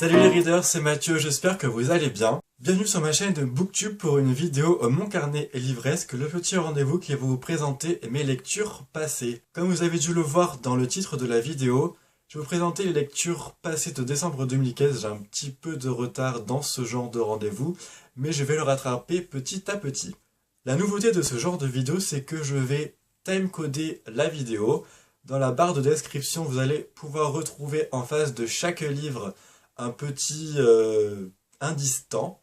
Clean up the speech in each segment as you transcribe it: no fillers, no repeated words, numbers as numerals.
Salut les readers, c'est Mathieu, j'espère que vous allez bien. Bienvenue sur ma chaîne de Booktube pour une vidéo Mon carnet et livresque, le petit rendez-vous qui va vous présenter mes lectures passées. Comme vous avez dû le voir dans le titre de la vidéo, je vais vous présenter les lectures passées de décembre 2015. J'ai un petit peu de retard dans ce genre de rendez-vous, mais je vais le rattraper petit à petit. La nouveauté de ce genre de vidéo, c'est que je vais timecoder la vidéo. Dans la barre de description, vous allez pouvoir retrouver en face de chaque livre un petit indice temps.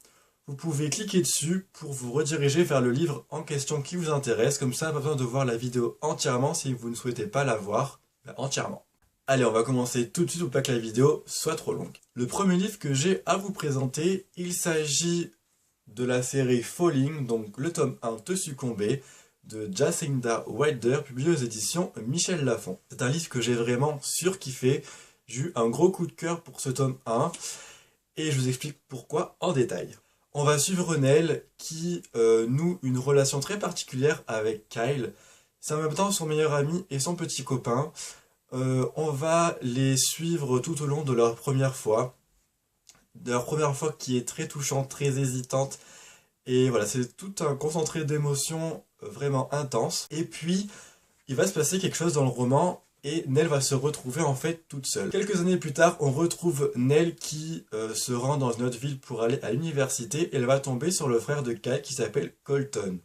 Vous pouvez cliquer dessus pour vous rediriger vers le livre en question qui vous intéresse. Comme ça, pas besoin de voir la vidéo entièrement si vous ne souhaitez pas la voir entièrement. Allez, on va commencer tout de suite pour pas que la vidéo soit trop longue. Le premier livre que j'ai à vous présenter, il s'agit de la série Falling, donc le tome 1 Te succomber, de Jacinda Wilder, publié aux éditions Michel Lafon. C'est un livre que j'ai vraiment surkiffé. J'ai eu un gros coup de cœur pour ce tome 1 et je vous explique pourquoi en détail. On va suivre Nell qui noue une relation très particulière avec Kyle. C'est en même temps son meilleur ami et son petit copain. On va les suivre tout au long de leur première fois. De leur première fois qui est très touchante, très hésitante. Et voilà, c'est tout un concentré d'émotions vraiment intense. Et puis, il va se passer quelque chose dans le roman et Nell va se retrouver en fait toute seule. Quelques années plus tard, on retrouve Nell qui se rend dans une autre ville pour aller à l'université et elle va tomber sur le frère de Kyle qui s'appelle Colton.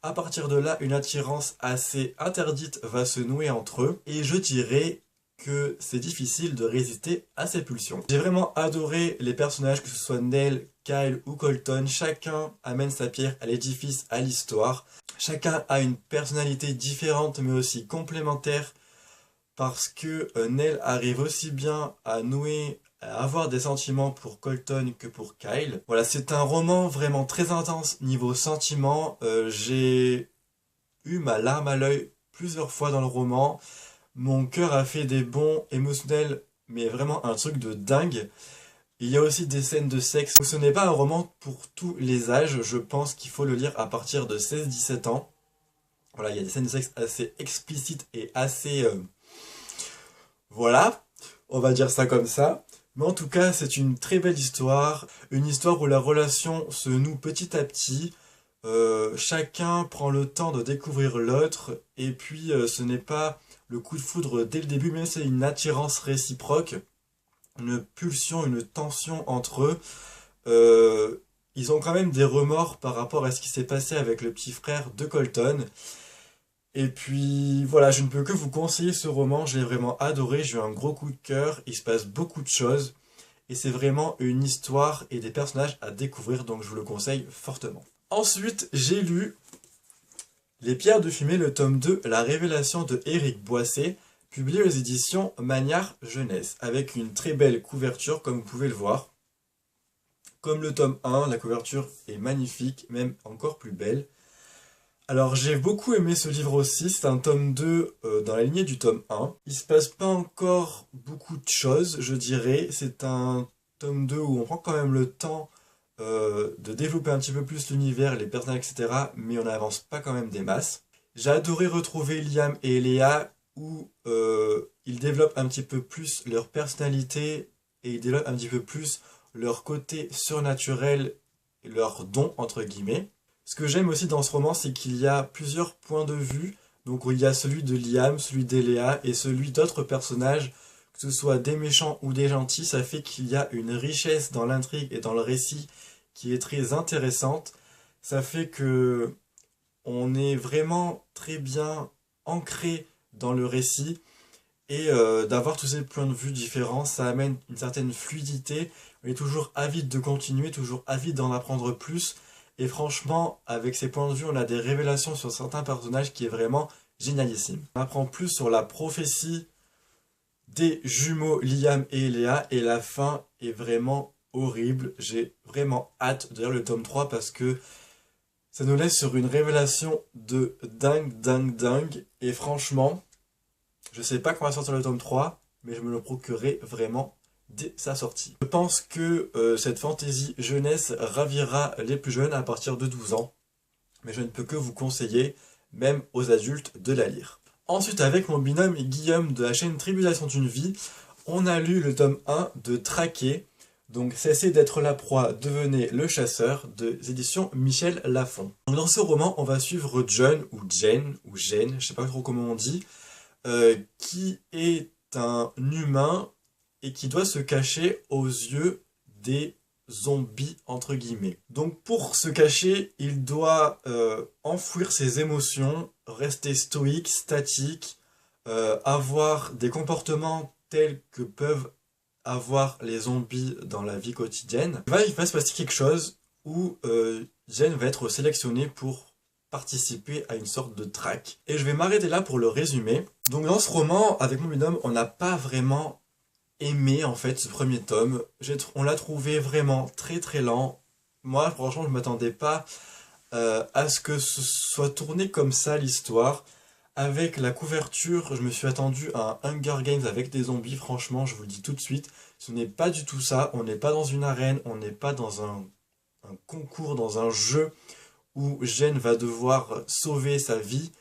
À partir de là, une attirance assez interdite va se nouer entre eux et je dirais que c'est difficile de résister à ces pulsions. J'ai vraiment adoré les personnages, que ce soit Nell, Kyle ou Colton. Chacun amène sa pierre à l'édifice, à l'histoire. Chacun a une personnalité différente mais aussi complémentaire parce que Nell arrive aussi bien à nouer, à avoir des sentiments pour Colton que pour Kyle. Voilà, c'est un roman vraiment très intense niveau sentiments. J'ai eu ma larme à l'œil plusieurs fois dans le roman. Mon cœur a fait des bonds émotionnels, mais vraiment un truc de dingue. Il y a aussi des scènes de sexe. Ce n'est pas un roman pour tous les âges, je pense qu'il faut le lire à partir de 16-17 ans. Voilà, il y a des scènes de sexe assez explicites et assez... Voilà, on va dire ça comme ça. Mais en tout cas, c'est une très belle histoire. Une histoire où la relation se noue petit à petit. Chacun prend le temps de découvrir l'autre. Et puis, ce n'est pas le coup de foudre dès le début, mais c'est une attirance réciproque. Une pulsion, une tension entre eux. Ils ont quand même des remords par rapport à ce qui s'est passé avec le petit frère de Colton. Et puis voilà, je ne peux que vous conseiller ce roman, je l'ai vraiment adoré, j'ai eu un gros coup de cœur, il se passe beaucoup de choses. Et c'est vraiment une histoire et des personnages à découvrir, donc je vous le conseille fortement. Ensuite, j'ai lu Les Pierres de Fumée, le tome 2, La Révélation de Éric Boisset, publié aux éditions Magnard Jeunesse, avec une très belle couverture, comme vous pouvez le voir. Comme le tome 1, la couverture est magnifique, même encore plus belle. Alors j'ai beaucoup aimé ce livre aussi, c'est un tome 2 dans la lignée du tome 1. Il se passe pas encore beaucoup de choses, je dirais. C'est un tome 2 où on prend quand même le temps de développer un petit peu plus l'univers, les personnages, etc. Mais on n'avance pas quand même des masses. J'ai adoré retrouver Liam et Léa où ils développent un petit peu plus leur personnalité et ils développent un petit peu plus leur côté surnaturel, leur don entre guillemets. Ce que j'aime aussi dans ce roman, c'est qu'il y a plusieurs points de vue. Donc il y a celui de Liam, celui d'Eléa et celui d'autres personnages, que ce soit des méchants ou des gentils. Ça fait qu'il y a une richesse dans l'intrigue et dans le récit qui est très intéressante. Ça fait que on est vraiment très bien ancré dans le récit. Et d'avoir tous ces points de vue différents, ça amène une certaine fluidité. On est toujours avide de continuer, toujours avide d'en apprendre plus. Et franchement, avec ces points de vue, on a des révélations sur certains personnages qui est vraiment génialissime. On apprend plus sur la prophétie des jumeaux Liam et Léa, et la fin est vraiment horrible. J'ai vraiment hâte de lire le tome 3 parce que ça nous laisse sur une révélation de dingue. Et franchement, je sais pas quand va sortir le tome 3, mais je me le procurerai vraiment dès sa sortie. Je pense que cette fantaisie jeunesse ravira les plus jeunes à partir de 12 ans, mais je ne peux que vous conseiller, même aux adultes, de la lire. Ensuite, avec mon binôme Guillaume de la chaîne Tribulation d'une vie, on a lu le tome 1 de Traqué. Donc cessez d'être la proie, devenez le chasseur des éditions Michel Lafon. Donc, dans ce roman, on va suivre John ou Jane, je sais pas trop comment on dit, qui est un humain et qui doit se cacher aux yeux des zombies entre guillemets. Donc pour se cacher, il doit enfouir ses émotions, rester stoïque, statique, avoir des comportements tels que peuvent avoir les zombies dans la vie quotidienne. Il va se passer quelque chose où Jen va être sélectionnée pour participer à une sorte de track. Et je vais m'arrêter là pour le résumer. Donc dans ce roman, avec mon binôme, on n'a pas vraiment aimé en fait ce premier tome. On l'a trouvé vraiment très très lent. Moi franchement je ne m'attendais pas à ce que ce soit tourné comme ça l'histoire. Avec la couverture, je me suis attendu à un Hunger Games avec des zombies, franchement je vous le dis tout de suite. Ce n'est pas du tout ça, on n'est pas dans une arène, on n'est pas dans un concours, dans un jeu où Jen va devoir sauver sa vie.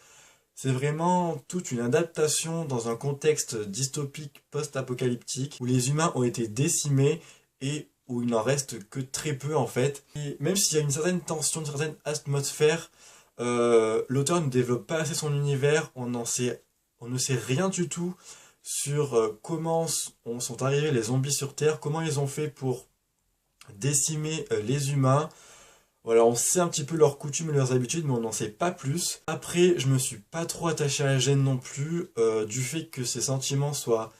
C'est vraiment toute une adaptation dans un contexte dystopique post-apocalyptique où les humains ont été décimés et où il n'en reste que très peu en fait. Et même s'il y a une certaine tension, une certaine atmosphère, l'auteur ne développe pas assez son univers, on ne sait rien du tout sur comment sont arrivés les zombies sur Terre, comment ils ont fait pour décimer les humains. Voilà, on sait un petit peu leurs coutumes et leurs habitudes, mais on n'en sait pas plus. Après, je me suis pas trop attaché à la Jen non plus, du fait que ses sentiments soient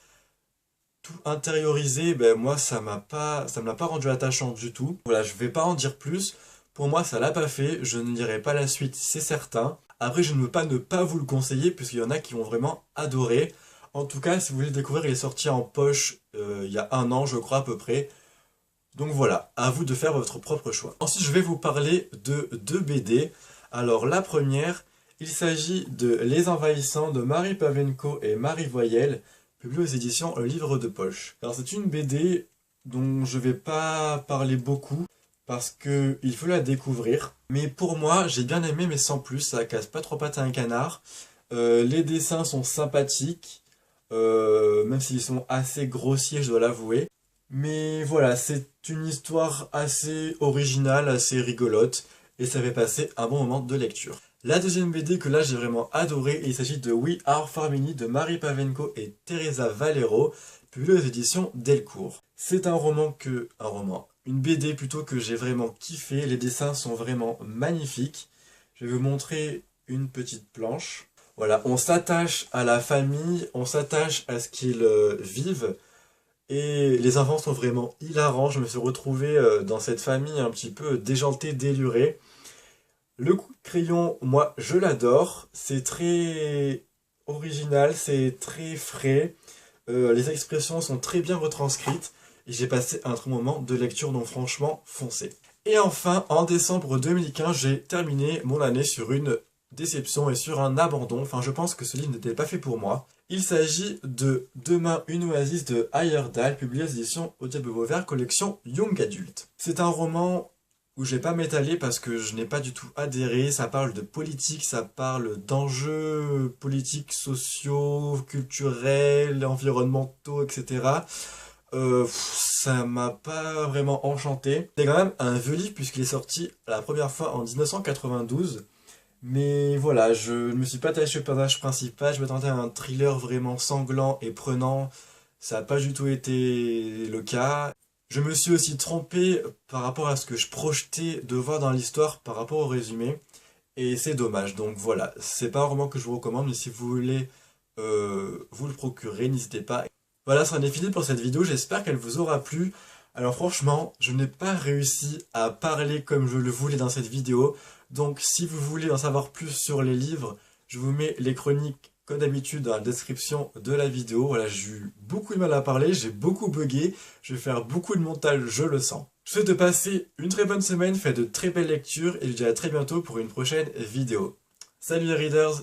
tout intériorisés, ben moi ça me l'a pas rendu attachant du tout. Voilà, je vais pas en dire plus. Pour moi, ça l'a pas fait, je ne lirai pas la suite, c'est certain. Après, je ne veux pas ne pas vous le conseiller, puisqu'il y en a qui vont vraiment adorer. En tout cas, si vous voulez le découvrir, il est sorti en poche il y a 1 an, je crois, à peu près. Donc voilà, à vous de faire votre propre choix. Ensuite, je vais vous parler de 2 BD. Alors, la première, il s'agit de Les Envahissants de Marie Pavenko et Marie Voyelle, publié aux éditions Livre de Poche. Alors, c'est une BD dont je vais pas parler beaucoup, parce qu'il faut la découvrir. Mais pour moi, j'ai bien aimé, mais sans plus, ça casse pas trop pattes à un canard. Les dessins sont sympathiques, même s'ils sont assez grossiers, je dois l'avouer. Mais voilà, c'est une histoire assez originale, assez rigolote, et ça fait passer un bon moment de lecture. La deuxième BD que là j'ai vraiment adoré, il s'agit de We Are Family de Marie Pavenko et Teresa Valero, publié aux éditions Delcourt. C'est une BD plutôt que j'ai vraiment kiffé, les dessins sont vraiment magnifiques. Je vais vous montrer une petite planche. Voilà, on s'attache à la famille, on s'attache à ce qu'ils vivent. Et les enfants sont vraiment hilarants, je me suis retrouvé dans cette famille un petit peu déjantée, délurée. Le coup de crayon, moi je l'adore, c'est très original, c'est très frais, les expressions sont très bien retranscrites, et j'ai passé un très moment de lecture donc franchement foncé. Et enfin, en décembre 2015, j'ai terminé mon année sur une déception et sur un abandon, enfin je pense que ce livre n'était pas fait pour moi. Il s'agit de Demain une oasis de Heyerdahl, publié aux éditions Au Diable Vauvert, collection Young Adult. C'est un roman où je vais pas m'étaler parce que je n'ai pas du tout adhéré, ça parle de politique, ça parle d'enjeux politiques, sociaux, culturels, environnementaux, etc. Ça m'a pas vraiment enchanté. C'est quand même un vieux livre puisqu'il est sorti la première fois en 1992. Mais voilà, je ne me suis pas attaché au personnage principal, je m'attendais à un thriller vraiment sanglant et prenant, ça n'a pas du tout été le cas. Je me suis aussi trompé par rapport à ce que je projetais de voir dans l'histoire par rapport au résumé, et c'est dommage. Donc voilà, c'est pas un roman que je vous recommande, mais si vous voulez vous le procurer, n'hésitez pas. Voilà, ça en est fini pour cette vidéo, j'espère qu'elle vous aura plu. Alors franchement, je n'ai pas réussi à parler comme je le voulais dans cette vidéo. Donc si vous voulez en savoir plus sur les livres, je vous mets les chroniques comme d'habitude dans la description de la vidéo. Voilà, j'ai eu beaucoup de mal à parler, j'ai beaucoup bugué, je vais faire beaucoup de montage, je le sens. Je vous souhaite de passer une très bonne semaine, faites de très belles lectures et je vous dis à très bientôt pour une prochaine vidéo. Salut les readers!